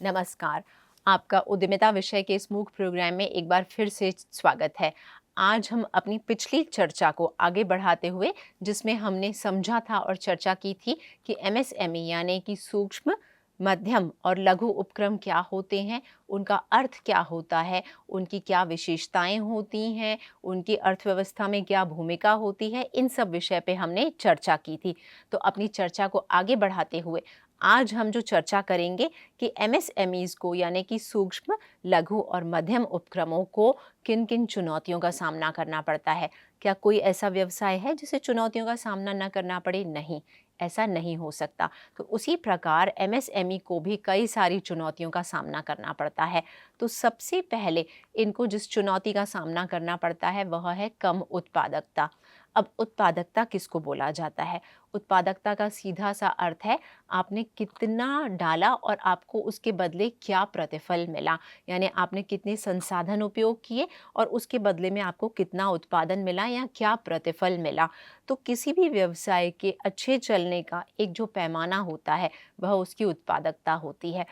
नमस्कार। आपका उद्यमिता विषय के इस मूक प्रोग्राम में एक बार फिर से स्वागत है। आज हम अपनी पिछली चर्चा को आगे बढ़ाते हुए, जिसमें हमने समझा था और चर्चा की थी कि एमएसएमई यानी कि सूक्ष्म, मध्यम और लघु उपक्रम क्या होते हैं, उनका अर्थ क्या होता है, उनकी क्या विशेषताएं होती हैं, उनकी अर्थव्यवस्था में क्या भूमिका होती है, इन सब विषय पे हमने चर्चा की थी। तो अपनी चर्चा को आगे बढ़ाते हुए आज हम जो चर्चा करेंगे कि एमएसएमईज़ को यानी कि सूक्ष्म, लघु और मध्यम उपक्रमों को किन किन चुनौतियों का सामना करना पड़ता है। क्या कोई ऐसा व्यवसाय है जिसे चुनौतियों का सामना न करना पड़े? नहीं, ऐसा नहीं हो सकता। तो उसी प्रकार एमएसएमई को भी कई सारी चुनौतियों का सामना करना पड़ता है। तो सबसे पहले इनको जिस चुनौती का सामना करना पड़ता है वह है कम उत्पादकता। अब उत्पादकता किसको बोला जाता है? उत्पादकता का सीधा सा अर्थ है आपने कितना डाला और आपको उसके बदले क्या प्रतिफल मिला। यानी आपने कितने संसाधन उपयोग किए और उसके बदले में आपको कितना उत्पादन मिला या क्या प्रतिफल मिला। तो किसी भी व्यवसाय के अच्छे चलने का एक जो पैमाना होता है वह उसकी उत्पादकता होती है।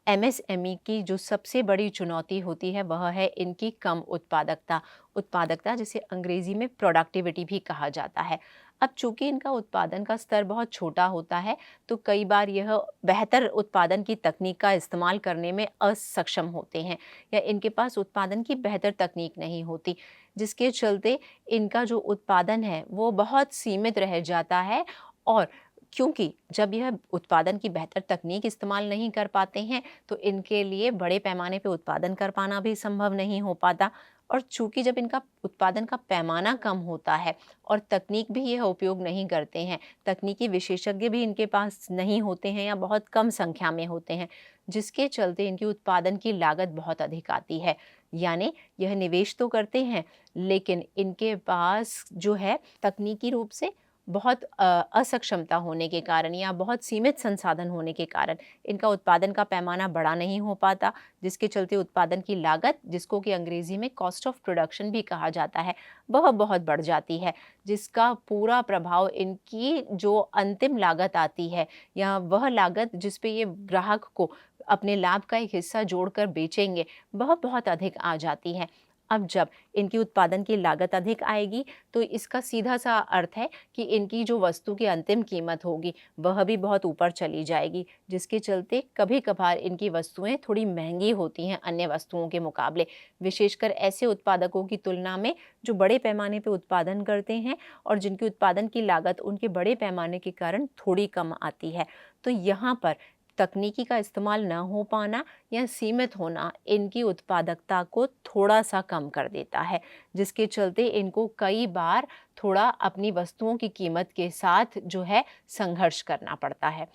एमएसएमई की जो सबसे बड़ी चुनौती होती है वह है इनकी कम उत्पादकता। उत्पादकता जिसे अंग्रेजी में प्रोडक्टिविटी भी कहा जाता है। अब चूंकि इनका उत्पादन का स्तर बहुत छोटा होता है, तो कई बार यह बेहतर उत्पादन की तकनीक का इस्तेमाल करने में असक्षम होते हैं या इनके पास उत्पादन की बेहतर तकनीक नहीं होती, जिसके चलते इनका जो उत्पादन है वो बहुत सीमित रह जाता है। और क्योंकि जब यह उत्पादन की बेहतर तकनीक इस्तेमाल नहीं कर पाते हैं, तो इनके लिए बड़े पैमाने पे उत्पादन कर पाना भी संभव नहीं हो पाता। और चूंकि जब इनका उत्पादन का पैमाना कम होता है और तकनीक भी यह उपयोग नहीं करते हैं, तकनीकी विशेषज्ञ भी इनके पास नहीं होते हैं या बहुत कम संख्या में होते हैं, जिसके चलते इनकी उत्पादन की लागत बहुत अधिक आती है। यानी यह निवेश तो करते हैं, लेकिन इनके पास जो है तकनीकी रूप से बहुत असक्षमता होने के कारण या बहुत सीमित संसाधन होने के कारण इनका उत्पादन का पैमाना बड़ा नहीं हो पाता, जिसके चलते उत्पादन की लागत, जिसको कि अंग्रेजी में कॉस्ट ऑफ प्रोडक्शन भी कहा जाता है, वह बहुत बढ़ जाती है, जिसका पूरा प्रभाव इनकी जो अंतिम लागत आती है या वह लागत जिस पे ये ग्राहक को अपने लाभ का एक हिस्सा जोड़कर बेचेंगे, वह बहुत अधिक आ जाती है। अब जब इनकी उत्पादन की लागत अधिक आएगी, तो इसका सीधा सा अर्थ है कि इनकी जो वस्तु की अंतिम कीमत होगी वह भी बहुत ऊपर चली जाएगी, जिसके चलते कभी कभार इनकी वस्तुएं थोड़ी महंगी होती हैं अन्य वस्तुओं के मुकाबले, विशेषकर ऐसे उत्पादकों की तुलना में जो बड़े पैमाने पर उत्पादन करते हैं और जिनकी उत्पादन की लागत उनके बड़े पैमाने के कारण थोड़ी कम आती है। तो यहाँ पर तकनीकी का इस्तेमाल न हो पाना या सीमित होना इनकी उत्पादकता को थोड़ा सा कम कर देता है, जिसके चलते इनको कई बार थोड़ा अपनी वस्तुओं की कीमत के साथ जो है संघर्ष करना पड़ता है।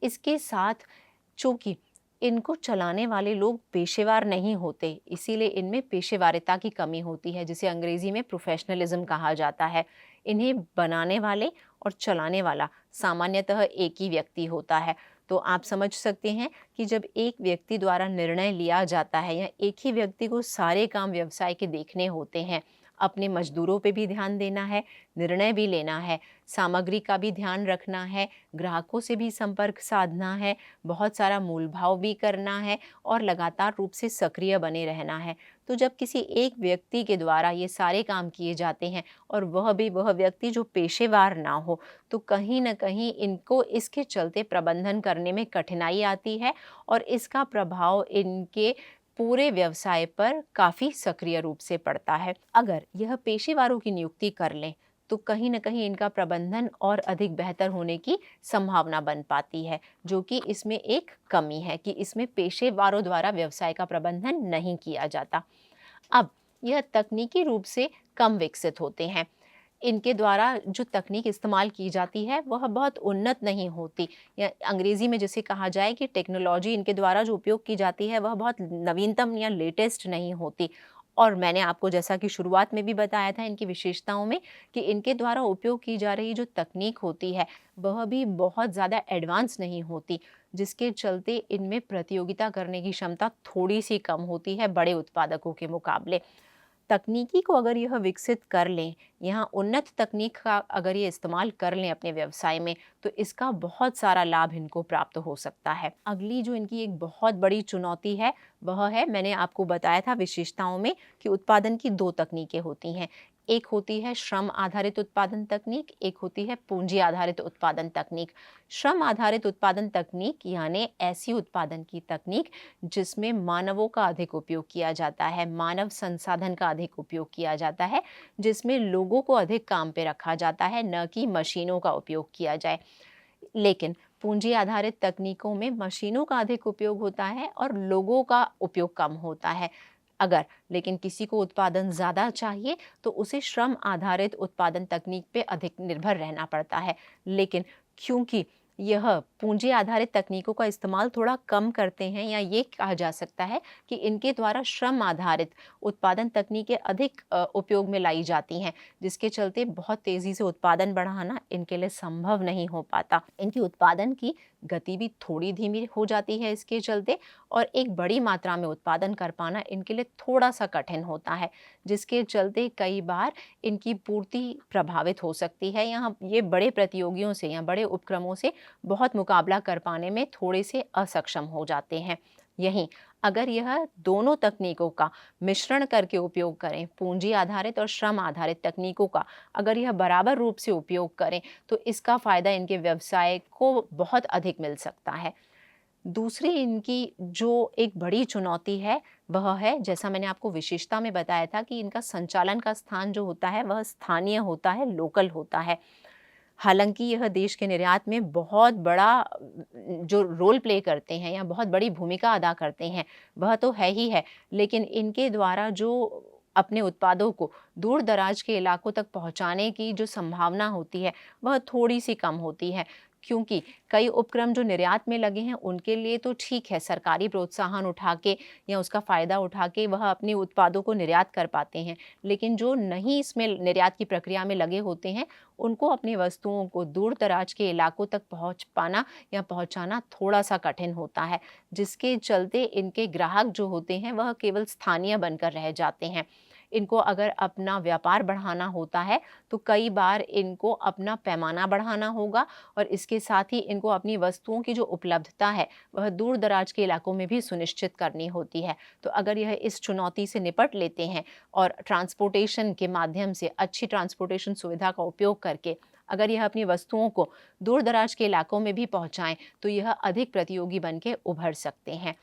इसके साथ चूंकि इनको चलाने वाले लोग पेशेवर नहीं होते, इसीलिए इनमें पेशेवारिता की कमी होती है, जिसे अंग्रेजी में प्रोफेशनलिज्म कहा जाता है। इन्हें बनाने वाले और चलाने वाला सामान्यतः एक ही व्यक्ति होता है। तो आप समझ सकते हैं कि जब एक व्यक्ति द्वारा निर्णय लिया जाता है या एक ही व्यक्ति को सारे काम व्यवसाय के देखने होते हैं, अपने मजदूरों पे भी ध्यान देना है, निर्णय भी लेना है, सामग्री का भी ध्यान रखना है, ग्राहकों से भी संपर्क साधना है, बहुत सारा मूल भाव भी करना है और लगातार रूप से सक्रिय बने रहना है। तो जब किसी एक व्यक्ति के द्वारा ये सारे काम किए जाते हैं और वह व्यक्ति जो पेशेवर ना हो, तो कहीं न कहीं इनको इसके चलते प्रबंधन करने में कठिनाई आती है और इसका प्रभाव इनके पूरे व्यवसाय पर काफ़ी सक्रिय रूप से पड़ता है। अगर यह पेशेवरों की नियुक्ति कर लें, तो कहीं न कहीं इनका प्रबंधन और अधिक बेहतर होने की संभावना बन पाती है, जो कि इसमें एक कमी है कि इसमें पेशेवरों द्वारा व्यवसाय का प्रबंधन नहीं किया जाता। अब यह तकनीकी रूप से कम विकसित होते हैं। इनके द्वारा जो तकनीक इस्तेमाल की जाती है वह बहुत उन्नत नहीं होती, या अंग्रेजी में जिसे कहा जाए कि टेक्नोलॉजी इनके द्वारा जो उपयोग की जाती है वह बहुत नवीनतम या लेटेस्ट नहीं होती। और मैंने आपको जैसा कि शुरुआत में भी बताया था इनकी विशेषताओं में कि इनके द्वारा उपयोग की जा रही जो तकनीक होती है वह भी बहुत ज़्यादा एडवांस नहीं होती, जिसके चलते इनमें प्रतियोगिता करने की क्षमता थोड़ी सी कम होती है बड़े उत्पादकों के मुकाबले। तकनीकी को अगर यह विकसित कर लें, यहाँ उन्नत तकनीक का अगर ये इस्तेमाल कर लें अपने व्यवसाय में, तो इसका बहुत सारा लाभ इनको प्राप्त हो सकता है। अगली जो इनकी एक बहुत बड़ी चुनौती है, वह है, मैंने आपको बताया था विशेषताओं में कि उत्पादन की 2 तकनीकें होती हैं। एक होती है श्रम आधारित उत्पादन तकनीक, एक होती है पूंजी आधारित उत्पादन तकनीक। श्रम आधारित उत्पादन तकनीक यानी ऐसी उत्पादन की तकनीक जिसमें मानवों का अधिक उपयोग किया जाता है, मानव संसाधन का अधिक उपयोग किया जाता है, जिसमें लोगों को अधिक काम पे रखा जाता है, न कि मशीनों का उपयोग किया जाए। लेकिन पूंजी आधारित तकनीकों में मशीनों का अधिक उपयोग होता है और लोगों का उपयोग कम होता है। अगर लेकिन किसी को उत्पादन ज़्यादा चाहिए तो उसे श्रम आधारित उत्पादन तकनीक पे अधिक निर्भर रहना पड़ता है। लेकिन क्योंकि यह पूंजी आधारित तकनीकों का इस्तेमाल थोड़ा कम करते हैं, या ये कहा जा सकता है कि इनके द्वारा श्रम आधारित उत्पादन तकनीकें अधिक उपयोग में लाई जाती हैं, जिसके चलते बहुत तेज़ी से उत्पादन बढ़ाना इनके लिए संभव नहीं हो पाता। इनकी उत्पादन की गति भी थोड़ी धीमी हो जाती है इसके चलते, और एक बड़ी मात्रा में उत्पादन कर पाना इनके लिए थोड़ा सा कठिन होता है, जिसके चलते कई बार इनकी पूर्ति प्रभावित हो सकती है। यहाँ ये बड़े प्रतियोगियों से या बड़े उपक्रमों से बहुत मुकाबला कर पाने में थोड़े से असक्षम हो जाते हैं। यहीं अगर यह दोनों तकनीकों का मिश्रण करके उपयोग करें, पूंजी आधारित और श्रम आधारित तकनीकों का अगर यह बराबर रूप से उपयोग करें, तो इसका फायदा इनके व्यवसाय को बहुत अधिक मिल सकता है। दूसरी इनकी जो एक बड़ी चुनौती है, वह है, जैसा मैंने आपको विशेषता में बताया था, कि इनका संचालन का स्थान जो होता है वह स्थानीय होता है, लोकल होता है। हालांकि यह देश के निर्यात में बहुत बड़ा जो रोल प्ले करते हैं या बहुत बड़ी भूमिका अदा करते हैं, वह तो है ही है, लेकिन इनके द्वारा जो अपने उत्पादों को दूर दराज के इलाकों तक पहुंचाने की जो संभावना होती है, वह थोड़ी सी कम होती है, क्योंकि कई उपक्रम जो निर्यात में लगे हैं उनके लिए तो ठीक है, सरकारी प्रोत्साहन उठा के या उसका फ़ायदा उठा के वह अपने उत्पादों को निर्यात कर पाते हैं। लेकिन जो नहीं इसमें निर्यात की प्रक्रिया में लगे होते हैं, उनको अपनी वस्तुओं को दूर दराज के इलाकों तक पहुंच पाना या पहुंचाना थोड़ा सा कठिन होता है, जिसके चलते इनके ग्राहक जो होते हैं वह केवल स्थानीय बनकर रह जाते हैं। इनको अगर अपना व्यापार बढ़ाना होता है, तो कई बार इनको अपना पैमाना बढ़ाना होगा, और इसके साथ ही इनको अपनी वस्तुओं की जो उपलब्धता है वह दूर दराज के इलाकों में भी सुनिश्चित करनी होती है। तो अगर यह इस चुनौती से निपट लेते हैं और ट्रांसपोर्टेशन के माध्यम से, अच्छी ट्रांसपोर्टेशन सुविधा का उपयोग करके अगर यह अपनी वस्तुओं को दूर दराज के इलाकों में भी पहुंचाएं, तो यह अधिक प्रतियोगी बन के उभर सकते हैं।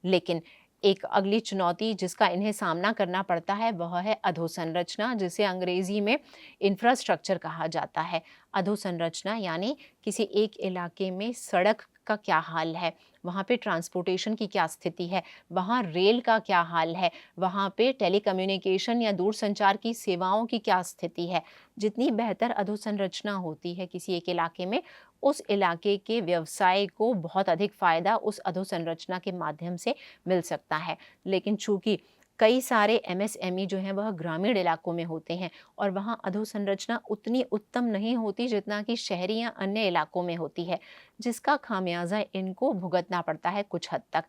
लेकिन एक अगली चुनौती जिसका इन्हें सामना करना पड़ता है, वह है अधोसंरचना, जिसे अंग्रेजी में इंफ्रास्ट्रक्चर कहा जाता है। अधोसंरचना यानी किसी एक इलाके में सड़क का क्या हाल है, वहाँ पे ट्रांसपोर्टेशन की क्या स्थिति है, वहाँ रेल का क्या हाल है, वहाँ पे टेलीकम्युनिकेशन या दूरसंचार की सेवाओं की क्या स्थिति है। जितनी बेहतर अधोसंरचना होती है किसी एक इलाके में, उस इलाके के व्यवसाय को बहुत अधिक फायदा उस अधोसंरचना के माध्यम से मिल सकता है। लेकिन चूंकि कई सारे एमएसएमई जो हैं वह ग्रामीण इलाकों में होते हैं, और वहाँ अधोसंरचना उतनी उत्तम नहीं होती जितना कि शहरी या अन्य इलाकों में होती है, जिसका खामियाजा इनको भुगतना पड़ता है कुछ हद तक।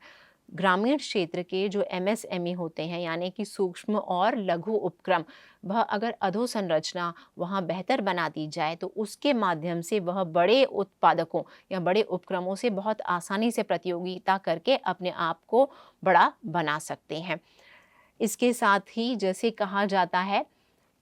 ग्रामीण क्षेत्र के जो एमएसएमई होते हैं, यानी कि सूक्ष्म और लघु उपक्रम, वह अगर अधोसंरचना वहाँ बेहतर बना दी जाए, तो उसके माध्यम से वह बड़े उत्पादकों या बड़े उपक्रमों से बहुत आसानी से प्रतियोगिता करके अपने आप को बड़ा बना सकते हैं। इसके साथ ही जैसे कहा जाता है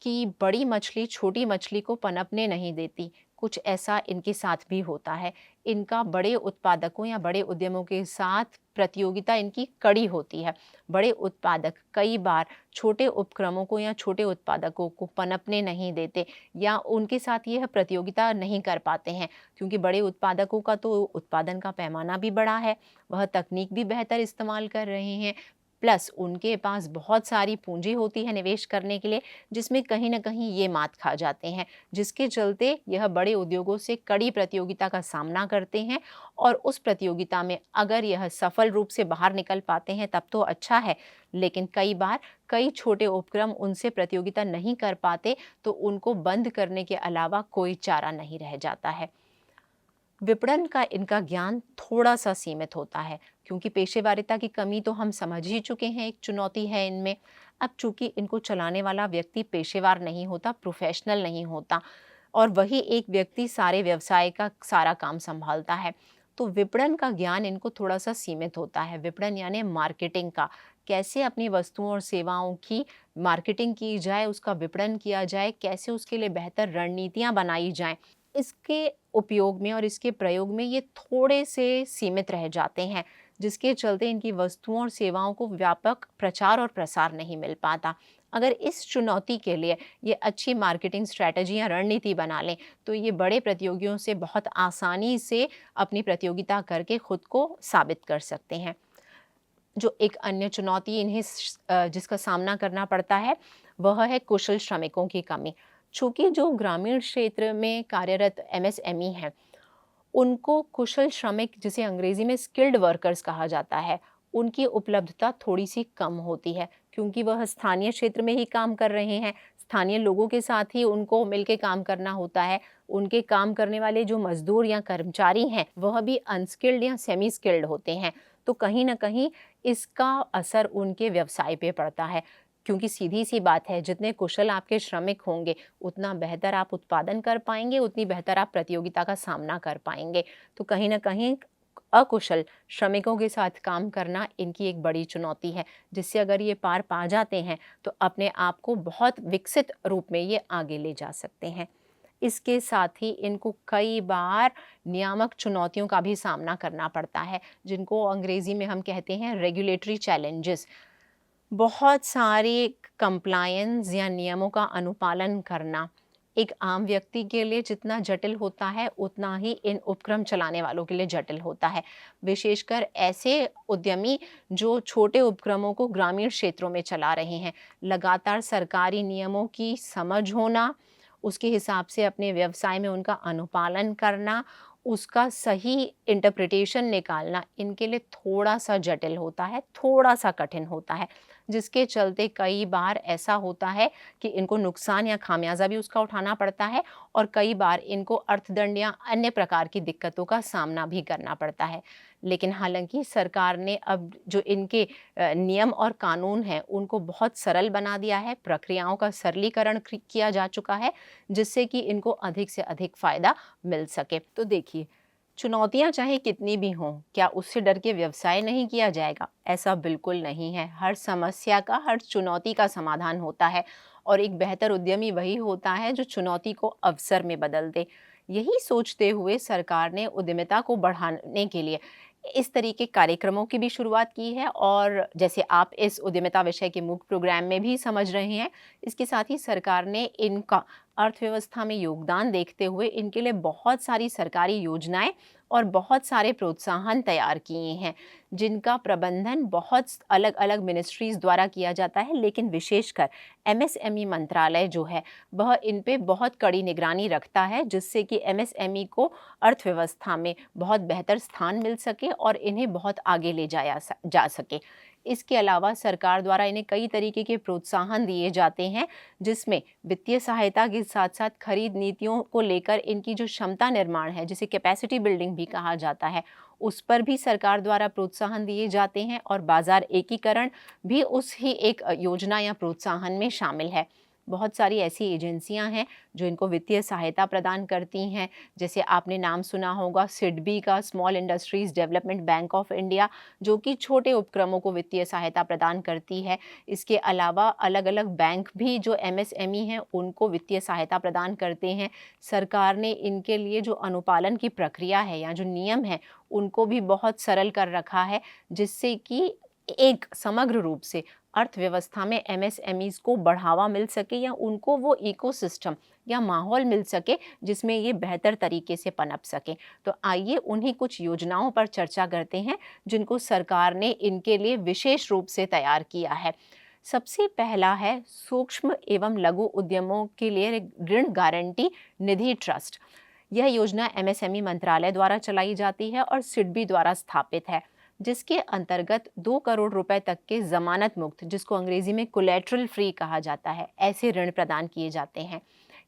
कि बड़ी मछली छोटी मछली को पनपने नहीं देती, कुछ ऐसा इनके साथ भी होता है। इनका बड़े उत्पादकों या बड़े उद्यमों के साथ प्रतियोगिता इनकी कड़ी होती है। बड़े उत्पादक कई बार छोटे उपक्रमों को या छोटे उत्पादकों को पनपने नहीं देते, या उनके साथ यह प्रतियोगिता नहीं कर पाते हैं, क्योंकि बड़े उत्पादकों का तो उत्पादन का पैमाना भी बड़ा है, वह तकनीक भी बेहतर इस्तेमाल कर रहे हैं, प्लस उनके पास बहुत सारी पूंजी होती है निवेश करने के लिए, जिसमें कहीं ना कहीं ये मात खा जाते हैं, जिसके चलते यह बड़े उद्योगों से कड़ी प्रतियोगिता का सामना करते हैं। और उस प्रतियोगिता में अगर यह सफल रूप से बाहर निकल पाते हैं तब तो अच्छा है, लेकिन कई बार कई छोटे उपक्रम उनसे प्रतियोगिता नहीं कर पाते, तो उनको बंद करने के अलावा कोई चारा नहीं रह जाता है। विपणन का इनका ज्ञान थोड़ा सा सीमित होता है, क्योंकि पेशेवरिता की कमी तो हम समझ ही चुके हैं, एक चुनौती है इनमें। अब चूंकि इनको चलाने वाला व्यक्ति पेशेवर नहीं होता, प्रोफेशनल नहीं होता, और वही एक व्यक्ति सारे व्यवसाय का सारा काम संभालता है, तो विपणन का ज्ञान इनको थोड़ा सा सीमित होता है। विपणन यानी मार्केटिंग का, कैसे अपनी वस्तुओं और सेवाओं की मार्केटिंग की जाए, उसका विपणन किया जाए, कैसे उसके लिए बेहतर रणनीतियां बनाई जाएं, इसके उपयोग में और इसके प्रयोग में ये थोड़े से सीमित रह जाते हैं, जिसके चलते इनकी वस्तुओं और सेवाओं को व्यापक प्रचार और प्रसार नहीं मिल पाता। अगर इस चुनौती के लिए ये अच्छी मार्केटिंग स्ट्रैटेजी या रणनीति बना लें, तो ये बड़े प्रतियोगियों से बहुत आसानी से अपनी प्रतियोगिता करके खुद को साबित कर सकते हैं। जो एक अन्य चुनौती इन्हें जिसका सामना करना पड़ता है, वह है कुशल श्रमिकों की कमी। चूँकि जो ग्रामीण क्षेत्र में कार्यरत एमएसएमई हैं, उनको कुशल श्रमिक, जिसे अंग्रेजी में स्किल्ड वर्कर्स कहा जाता है, उनकी उपलब्धता थोड़ी-सी कम होती है, क्योंकि वह स्थानीय क्षेत्र में ही काम कर रहे हैं, स्थानीय लोगों के साथ ही उनको मिलके काम करना होता है। उनके काम करने वाले जो मज़दूर या कर्मचारी हैं, वह भी अनस्किल्ड या सेमी स्किल्ड होते हैं। तो कहीं न कहीं इसका असर उनके व्यवसाय पे पड़ता है, क्योंकि सीधी-सी बात है, जितने कुशल आपके श्रमिक होंगे, उतना बेहतर आप उत्पादन कर पाएँगे, उतनी बेहतर आप प्रतियोगिता का सामना कर पाएँगे। तो कहीं न कहीं अकुशल श्रमिकों के साथ काम करना इनकी एक बड़ी चुनौती है, जिससे अगर ये पार पा जाते हैं, तो अपने आप को बहुत विकसित रूप में ये आगे ले जा सकते हैं। इसके साथ ही इनको कई बार नियामक चुनौतियों का भी सामना करना पड़ता है, जिनको अंग्रेज़ी में हम कहते हैं रेगुलेटरी चैलेंजेस। बहुत सारे कंप्लायंस या नियमों का अनुपालन करना एक आम व्यक्ति के लिए जितना जटिल होता है, उतना ही इन उपक्रम चलाने वालों के लिए जटिल होता है। विशेषकर ऐसे उद्यमी जो छोटे उपक्रमों को ग्रामीण क्षेत्रों में चला रहे हैं। लगातार सरकारी नियमों की समझ होना, उसके हिसाब से अपने व्यवसाय में उनका अनुपालन करना, उसका सही इंटरप्रिटेशन निकालना इनके लिए थोड़ा-सा जटिल होता है, थोड़ा-सा कठिन होता है, जिसके चलते कई बार ऐसा होता है कि इनको नुकसान या खामियाज़ा भी उसका उठाना पड़ता है, और कई बार इनको अर्थदंड या अन्य प्रकार की दिक्कतों का सामना भी करना पड़ता है। लेकिन हालाँकि सरकार ने अब जो इनके नियम और कानून हैं, उनको बहुत सरल बना दिया है, प्रक्रियाओं का सरलीकरण किया जा चुका है, जिससे कि इनको अधिक से अधिक फ़ायदा मिल सके। तो देखिए, चुनौतियाँ चाहे कितनी भी हों, क्या उससे डर के व्यवसाय नहीं किया जाएगा? ऐसा बिल्कुल नहीं है। हर समस्या का, हर चुनौती का समाधान होता है, और एक बेहतर उद्यमी वही होता है जो चुनौती को अवसर में बदल दे। यही सोचते हुए सरकार ने उद्यमिता को बढ़ाने के लिए इस तरीके कार्यक्रमों की भी शुरुआत की है, और जैसे आप इस उद्यमिता विषय के MOOC प्रोग्राम में भी समझ रहे हैं, इसके साथ ही सरकार ने इनका अर्थव्यवस्था में योगदान देखते हुए इनके लिए बहुत सारी सरकारी योजनाएं और बहुत सारे प्रोत्साहन तैयार किए हैं, जिनका प्रबंधन बहुत अलग-अलग मिनिस्ट्रीज़ द्वारा किया जाता है, लेकिन विशेषकर MSME मंत्रालय जो है, वह इन पे बहुत कड़ी निगरानी रखता है, जिससे कि MSME को अर्थव्यवस्था में बहुत बेहतर स्थान मिल सके और इन्हें बहुत आगे ले जा सके। इसके अलावा सरकार द्वारा इन्हें कई तरीके के प्रोत्साहन दिए जाते हैं, जिसमें वित्तीय सहायता के साथ-साथ खरीद नीतियों को लेकर इनकी जो क्षमता निर्माण है, जिसे कैपेसिटी बिल्डिंग भी कहा जाता है, उस पर भी सरकार द्वारा प्रोत्साहन दिए जाते हैं, और बाज़ार एकीकरण भी उस ही एक योजना या प्रोत्साहन में शामिल है। बहुत सारी ऐसी एजेंसियां हैं जो इनको वित्तीय सहायता प्रदान करती हैं, जैसे आपने नाम सुना होगा सिडबी का, small industries development bank of India, जो कि छोटे उपक्रमों को वित्तीय सहायता प्रदान करती है। इसके अलावा अलग-अलग बैंक भी जो MSME हैं, उनको वित्तीय सहायता प्रदान करते हैं। सरकार ने इनके लिए जो अनुपालन की प्रक्रिया है या जो नियम है, उनको भी बहुत सरल कर रखा है, जिससे कि एक समग्र रूप से अर्थव्यवस्था में MSMEs को बढ़ावा मिल सके, या उनको वो इकोसिस्टम या माहौल मिल सके जिसमें ये बेहतर तरीके से पनप सके। तो आइए उन्हीं कुछ योजनाओं पर चर्चा करते हैं, जिनको सरकार ने इनके लिए विशेष रूप से तैयार किया है। सबसे पहला है सूक्ष्म एवं लघु उद्यमों के लिए ऋण गारंटी निधि ट्रस्ट। यह योजना MSME मंत्रालय द्वारा चलाई जाती है और सिडबी द्वारा स्थापित है, जिसके अंतर्गत 2 करोड़ रुपए तक के जमानत मुक्त, जिसको अंग्रेजी में कोलेटरल फ्री कहा जाता है, ऐसे ऋण प्रदान किए जाते हैं।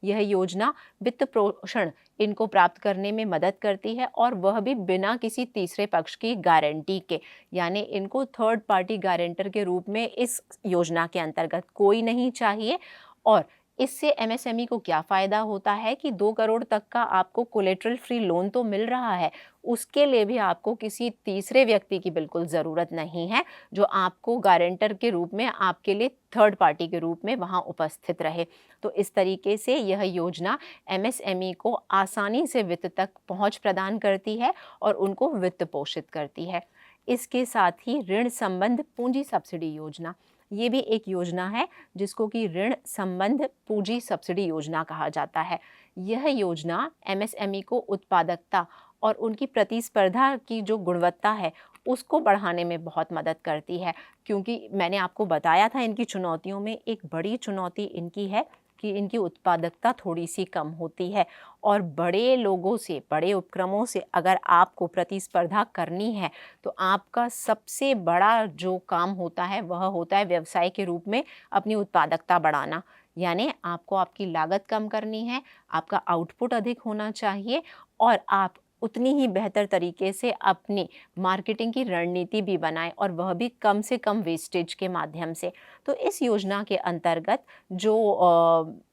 यह योजना वित्त पोषण इनको प्राप्त करने में मदद करती है, और वह भी बिना किसी तीसरे पक्ष की गारंटी के। यानी इनको थर्ड पार्टी गारंटर के रूप में इस योजना के अंतर्गत कोई नहीं चाहिए। और इससे एमएसएमई को क्या फ़ायदा होता है कि 2 करोड़ तक का आपको कोलेटरल फ्री लोन तो मिल रहा है, उसके लिए भी आपको किसी तीसरे व्यक्ति की बिल्कुल ज़रूरत नहीं है जो आपको गारंटर के रूप में, आपके लिए थर्ड पार्टी के रूप में वहाँ उपस्थित रहे। तो इस तरीके से यह योजना एमएसएमई को आसानी से वित्त तक पहुँच प्रदान करती है और उनको वित्त पोषित करती है। इसके साथ ही ऋण संबंध पूंजी सब्सिडी योजना, ये भी एक योजना है जिसको कि ऋण संबंध पूंजी सब्सिडी योजना कहा जाता है। यह योजना एमएसएमई को उत्पादकता और उनकी प्रतिस्पर्धा की जो गुणवत्ता है उसको बढ़ाने में बहुत मदद करती है, क्योंकि मैंने आपको बताया था इनकी चुनौतियों में एक बड़ी चुनौती इनकी है कि इनकी उत्पादकता थोड़ी सी कम होती है, और बड़े लोगों से, बड़े उपक्रमों से अगर आपको प्रतिस्पर्धा करनी है तो आपका सबसे बड़ा जो काम होता है वह होता है व्यवसाय के रूप में अपनी उत्पादकता बढ़ाना। यानी आपको आपकी लागत कम करनी है, आपका आउटपुट अधिक होना चाहिए, और आप उतनी ही बेहतर तरीके से अपनी मार्केटिंग की रणनीति भी बनाएं, और वह भी कम से कम वेस्टेज के माध्यम से। तो इस योजना के अंतर्गत जो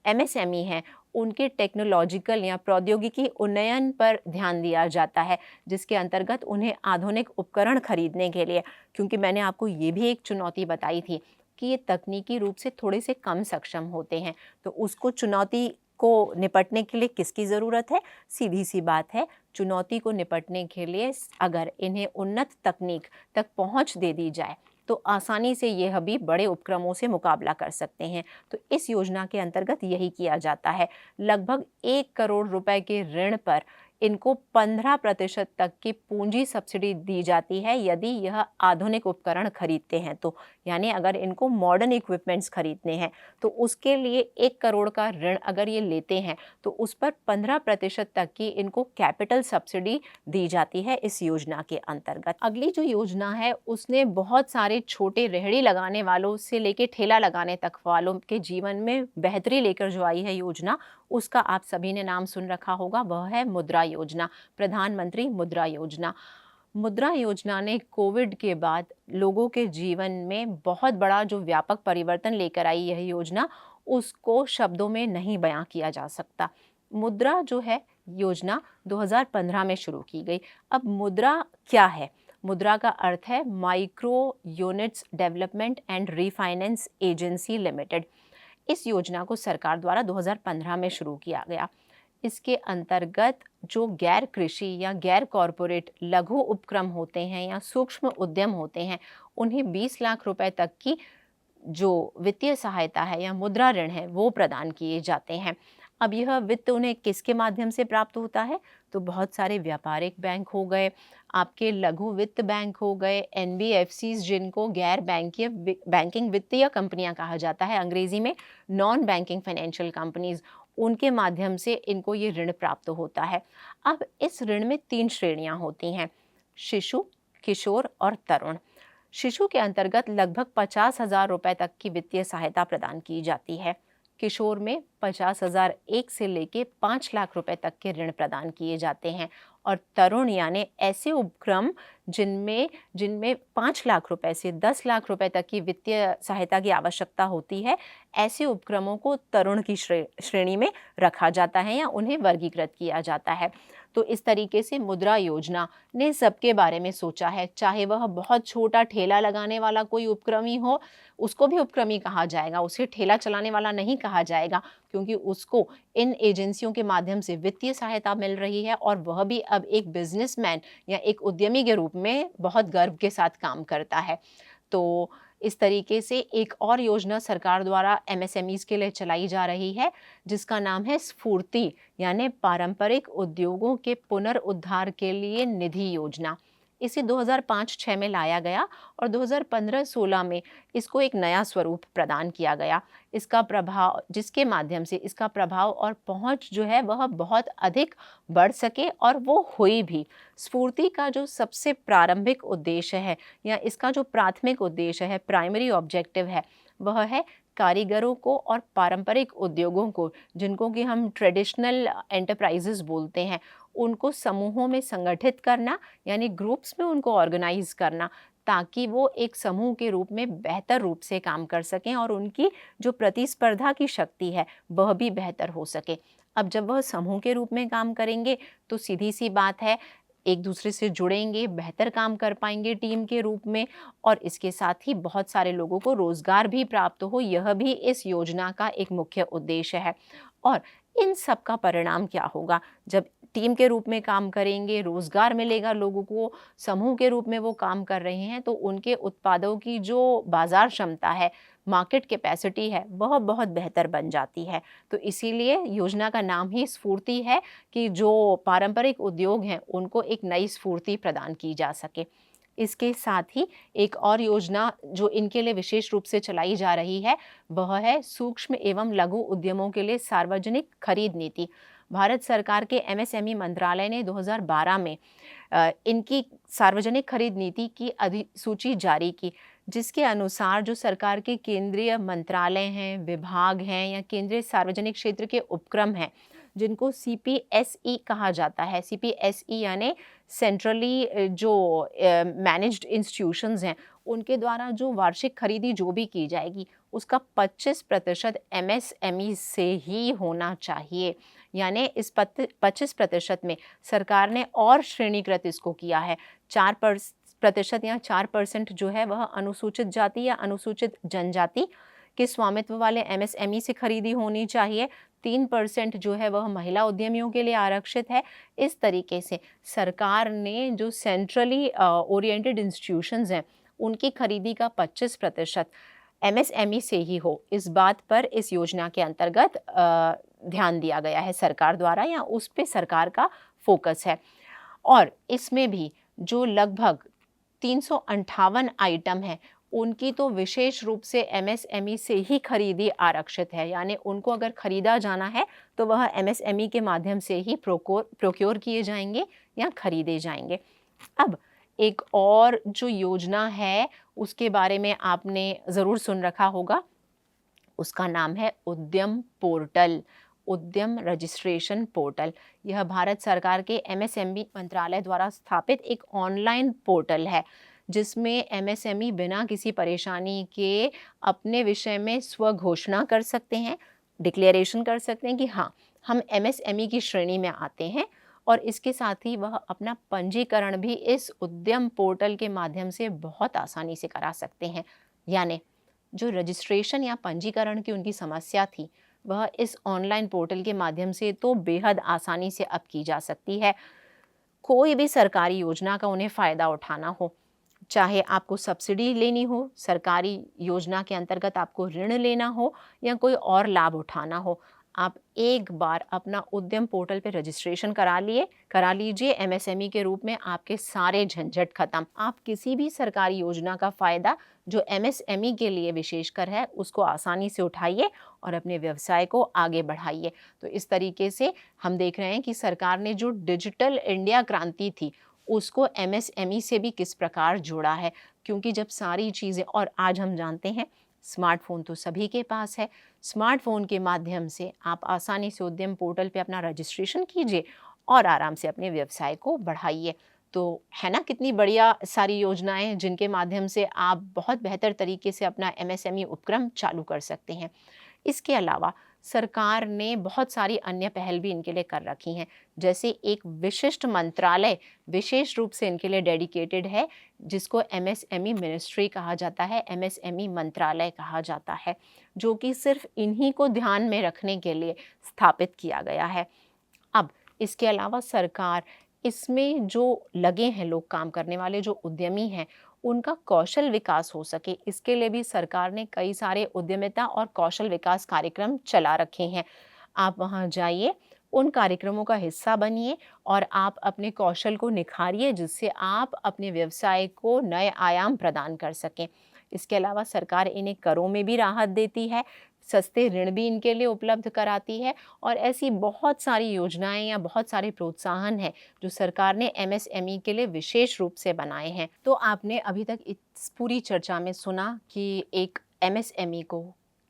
एमएसएमई हैं उनके टेक्नोलॉजिकल या प्रौद्योगिकी उन्नयन पर ध्यान दिया जाता है, जिसके अंतर्गत उन्हें आधुनिक उपकरण खरीदने के लिए, क्योंकि मैंने आपको ये भी एक चुनौती बताई थी कि ये तकनीकी रूप से थोड़े से कम सक्षम होते हैं, तो उसको चुनौती को निपटने के लिए किसकी ज़रूरत है? सीधी सी बात है, चुनौती को निपटने के लिए अगर इन्हें उन्नत तकनीक तक पहुंच दे दी जाए तो आसानी से यह भी बड़े उपक्रमों से मुकाबला कर सकते हैं। तो इस योजना के अंतर्गत यही किया जाता है। लगभग 1 करोड़ रुपए के ऋण पर इनको 15% तक की पूंजी सब्सिडी दी जाती है यदि यह आधुनिक उपकरण खरीदते हैं तो। यानी अगर इनको मॉडर्न इक्विपमेंट्स खरीदने हैं तो उसके लिए 1 करोड़ का ऋण अगर ये लेते हैं तो उस पर 15% तक की इनको कैपिटल सब्सिडी दी जाती है इस योजना के अंतर्गत। अगली जो योजना है उसने बहुत सारे छोटे रेहड़ी लगाने वालों से लेके ठेला लगाने तक वालों के जीवन में बेहतरी लेकर जो आई है योजना, उसका आप सभी ने नाम सुन रखा होगा, वह है मुद्रा योजना, प्रधानमंत्री मुद्रा योजना। मुद्रा योजना ने कोविड के बाद लोगों के जीवन में बहुत बड़ा जो व्यापक परिवर्तन लेकर आई यह योजना, उसको शब्दों में नहीं बयां किया जा सकता। मुद्रा जो है योजना 2015 में शुरू की गई। अब मुद्रा क्या है? मुद्रा का अर्थ है micro units development and refinance agency limited. इस योजना को सरकार द्वारा 2015 में शुरू किया गया। इसके अंतर्गत जो गैर कृषि या गैर कॉरपोरेट लघु उपक्रम होते हैं या सूक्ष्म उद्यम होते हैं, उन्हें 20 लाख रुपए तक की जो वित्तीय सहायता है या मुद्रा ऋण है वो प्रदान किए जाते हैं। अब यह वित्त उन्हें किसके माध्यम से प्राप्त होता है? तो बहुत सारे व्यापारिक बैंक हो गए, आपके लघु वित्त बैंक हो गए, एनबीएफसीज जिनको गैर बैंकिंग वित्तीय कंपनियां कहा जाता है अंग्रेजी में, नॉन बैंकिंग फाइनेंशियल कंपनीज, उनके माध्यम से इनको ये ऋण प्राप्त होता है। अब इस ऋण में 3 श्रेणियां होती हैं, शिशु, किशोर और तरुण। शिशु के अंतर्गत लगभग 50,000 रुपए तक की वित्तीय सहायता प्रदान की जाती है। किशोर में 50,000 1 से लेके 5 लाख रुपए तक के ऋण प्रदान किए जाते हैं। और तरुण यानी ऐसे उपक्रम जिनमें 5 लाख रुपए से 10 लाख रुपए तक की वित्तीय सहायता की आवश्यकता होती है, ऐसे उपक्रमों को तरुण की श्रेणी में रखा जाता है या उन्हें वर्गीकृत किया जाता है। तो इस तरीके से मुद्रा योजना ने सबके बारे में सोचा है, चाहे वह बहुत छोटा ठेला लगाने वाला कोई उपक्रमी हो, उसको भी उपक्रमी कहा जाएगा, उसे ठेला चलाने वाला नहीं कहा जाएगा, क्योंकि उसको इन एजेंसियों के माध्यम से वित्तीय सहायता मिल रही है और वह भी अब एक बिजनेसमैन या एक उद्यमी के रूप में बहुत गर्व के साथ काम करता है। तो इस तरीके से एक और योजना सरकार द्वारा एमएसएमईज के लिए चलाई जा रही है जिसका नाम है स्फूर्ति, यानी पारंपरिक उद्योगों के पुनर्उद्धार के लिए निधि योजना। इसे 2005-06 में लाया गया और 2015-16 में इसको एक नया स्वरूप प्रदान किया गया। इसका प्रभाव, जिसके माध्यम से इसका प्रभाव और पहुंच जो है वह बहुत अधिक बढ़ सके, और वो हुई भी। स्फूर्ति का जो सबसे प्रारंभिक उद्देश्य है या इसका जो प्राथमिक उद्देश्य है, प्राइमरी ऑब्जेक्टिव है, वह है कारीगरों को और पारंपरिक उद्योगों को, जिनको कि हम ट्रेडिशनल एंटरप्राइजेस बोलते हैं, उनको समूहों में संगठित करना, यानी ग्रुप्स में उनको ऑर्गेनाइज करना, ताकि वो एक समूह के रूप में बेहतर रूप से काम कर सकें और उनकी जो प्रतिस्पर्धा की शक्ति है वह भी बेहतर हो सके। अब जब वह समूह के रूप में काम करेंगे तो सीधी सी बात है, एक दूसरे से जुड़ेंगे, बेहतर काम कर पाएंगे टीम के रूप में, और इसके साथ ही बहुत सारे लोगों को रोजगार भी प्राप्त हो, यह भी इस योजना का एक मुख्य उद्देश्य है। और इन सब का परिणाम क्या होगा? जब टीम के रूप में काम करेंगे, रोजगार मिलेगा लोगों को, समूह के रूप में वो काम कर रहे हैं, तो उनके उत्पादों की जो बाजार क्षमता है, मार्केट कैपेसिटी है, वह बहुत बेहतर बन जाती है। तो इसीलिए योजना का नाम ही स्फूर्ति है, कि जो पारंपरिक उद्योग हैं उनको एक नई स्फूर्ति प्रदान की जा सके। इसके साथ ही एक और योजना जो इनके लिए विशेष रूप से चलाई जा रही है, वह है सूक्ष्म एवं लघु उद्यमों के लिए सार्वजनिक खरीद नीति। भारत सरकार के एमएसएमई मंत्रालय ने 2012 में इनकी सार्वजनिक खरीद नीति की अधिसूची जारी की, जिसके अनुसार जो सरकार के केंद्रीय मंत्रालय हैं, विभाग हैं या केंद्रीय सार्वजनिक क्षेत्र के उपक्रम हैं, जिनको सीपीएसई कहा जाता है, सीपीएसई यानी सेंट्रली जो मैनेज्ड इंस्टीट्यूशंस हैं, उनके द्वारा जो वार्षिक खरीदी जो भी की जाएगी उसका 25% एमएसएमई से ही होना चाहिए। यानी इस 25% में सरकार ने और श्रेणीकृत इसको किया है। 4% या 4% जो है वह अनुसूचित जाति या अनुसूचित जनजाति के स्वामित्व वाले एमएसएमई से खरीदी होनी चाहिए। 3% जो है वह महिला उद्यमियों के लिए आरक्षित है। इस तरीके से सरकार ने जो सेंट्रली ओरिएंटेड इंस्टीट्यूशंस हैं उनकी खरीदी का 25% एमएसएमई से ही हो, इस बात पर इस योजना के अंतर्गत ध्यान दिया गया है सरकार द्वारा, या उस पे सरकार का फोकस है। और इसमें भी जो लगभग 358 आइटम हैं उनकी तो विशेष रूप से एमएसएमई से ही खरीदी आरक्षित है, यानी उनको अगर खरीदा जाना है तो वह एमएसएमई के माध्यम से ही प्रोक्योर किए जाएंगे या खरीदे जाएंगे। अब एक और जो योजना है उसके बारे में आपने ज़रूर सुन रखा होगा, उसका नाम है उद्यम पोर्टल, उद्यम रजिस्ट्रेशन पोर्टल। यह भारत सरकार के एमएसएमई मंत्रालय द्वारा स्थापित एक ऑनलाइन पोर्टल है, जिसमें एमएसएमई बिना किसी परेशानी के अपने विषय में स्वघोषणा कर सकते हैं, डिक्लेरेशन कर सकते हैं कि हाँ, हम एमएसएमई की श्रेणी में आते हैं, और इसके साथ ही वह अपना पंजीकरण भी इस उद्यम पोर्टल के माध्यम से बहुत आसानी से करा सकते हैं। यानी जो रजिस्ट्रेशन या पंजीकरण की उनकी समस्या थी, वह इस ऑनलाइन पोर्टल के माध्यम से तो बेहद आसानी से अब की जा सकती है। कोई भी सरकारी योजना का उन्हें फ़ायदा उठाना हो, चाहे आपको सब्सिडी लेनी हो, सरकारी योजना के अंतर्गत आपको ऋण लेना हो या कोई और लाभ उठाना हो, आप एक बार अपना उद्यम पोर्टल पे रजिस्ट्रेशन करा लीजिए एमएसएमई के रूप में, आपके सारे झंझट खत्म। आप किसी भी सरकारी योजना का फ़ायदा जो एमएसएमई के लिए विशेषकर है उसको आसानी से उठाइए और अपने व्यवसाय को आगे बढ़ाइए। तो इस तरीके से हम देख रहे हैं कि सरकार ने जो डिजिटल इंडिया क्रांति थी उसको एमएसएमई से भी किस प्रकार जोड़ा है, क्योंकि जब सारी चीज़ें, और आज हम जानते हैं स्मार्टफोन तो सभी के पास है, स्मार्टफोन के माध्यम से आप आसानी से उद्यम पोर्टल पे अपना रजिस्ट्रेशन कीजिए और आराम से अपने व्यवसाय को बढ़ाइए। तो है ना कितनी बढ़िया सारी योजनाएं जिनके माध्यम से आप बहुत बेहतर तरीके से अपना एमएसएमई उपक्रम चालू कर सकते हैं। इसके अलावा सरकार ने बहुत सारी अन्य पहल भी इनके लिए कर रखी हैं, जैसे एक विशिष्ट मंत्रालय विशेष रूप से इनके लिए डेडिकेटेड है, जिसको एमएसएमई मिनिस्ट्री कहा जाता है, एमएसएमई मंत्रालय कहा जाता है, जो कि सिर्फ इन्हीं को ध्यान में रखने के लिए स्थापित किया गया है। अब इसके अलावा सरकार इसमें जो लगे हैं लोग, काम करने वाले जो उद्यमी हैं, उनका कौशल विकास हो सके, इसके लिए भी सरकार ने कई सारे उद्यमिता और कौशल विकास कार्यक्रम चला रखे हैं। आप वहाँ जाइए, उन कार्यक्रमों का हिस्सा बनिए और आप अपने कौशल को निखारिए, जिससे आप अपने व्यवसाय को नए आयाम प्रदान कर सकें। इसके अलावा सरकार इन्हें करों में भी राहत देती है, सस्ते ऋण भी इनके लिए उपलब्ध कराती है, और ऐसी बहुत सारी योजनाएं या बहुत सारे प्रोत्साहन हैं जो सरकार ने एमएसएमई के लिए विशेष रूप से बनाए हैं। तो आपने अभी तक इस पूरी चर्चा में सुना कि एक एमएसएमई को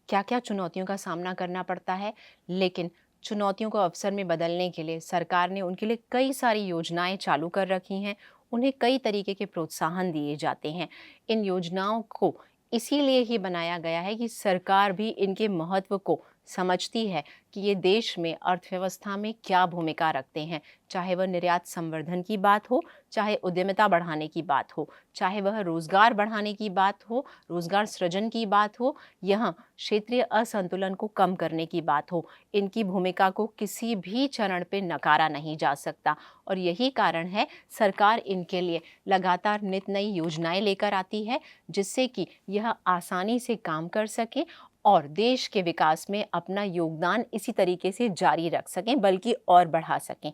क्या-क्या चुनौतियों का सामना करना पड़ता है, लेकिन चुनौतियों को अवसर में बदलने के लिए सरकार ने उनके लिए कई सारी योजनाएं चालू कर रखी हैं। उन्हें कई तरीके के प्रोत्साहन दिए जाते हैं। इन योजनाओं को इसीलिए ही बनाया गया है कि सरकार भी इनके महत्व को समझती है कि ये देश में अर्थव्यवस्था में क्या भूमिका रखते हैं। चाहे वह निर्यात संवर्धन की बात हो, चाहे उद्यमिता बढ़ाने की बात हो, चाहे वह रोजगार बढ़ाने की बात हो, रोजगार सृजन की बात हो, यहाँ क्षेत्रीय असंतुलन को कम करने की बात हो, इनकी भूमिका को किसी भी चरण पे नकारा नहीं जा सकता। और यही कारण है सरकार इनके लिए लगातार नित नई योजनाएं लेकर आती है, जिससे कि यह आसानी से काम कर सके और देश के विकास में अपना योगदान इसी तरीके से जारी रख सकें, बल्कि और बढ़ा सकें।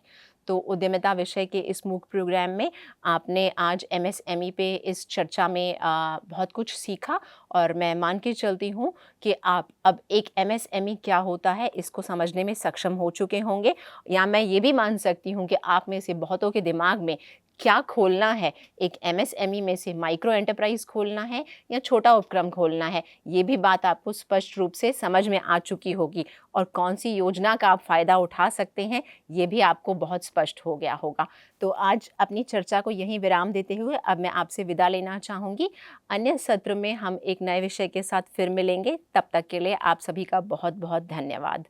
तो उद्यमिता विषय के इस मूक प्रोग्राम में आपने आज एमएसएमई पे इस चर्चा में बहुत कुछ सीखा, और मैं मान के चलती हूँ कि आप अब एक एमएसएमई क्या होता है इसको समझने में सक्षम हो चुके होंगे। या मैं ये भी मान सकती हूँ कि आप में से बहुतों के दिमाग में क्या खोलना है, एक एमएसएमई में से माइक्रो एंटरप्राइज खोलना है या छोटा उपक्रम खोलना है, ये भी बात आपको स्पष्ट रूप से समझ में आ चुकी होगी। और कौन सी योजना का आप फ़ायदा उठा सकते हैं, ये भी आपको बहुत स्पष्ट हो गया होगा। तो आज अपनी चर्चा को यहीं विराम देते हुए अब मैं आपसे विदा लेना चाहूँगी। अन्य सत्र में हम एक नए विषय के साथ फिर मिलेंगे। तब तक के लिए आप सभी का बहुत बहुत धन्यवाद।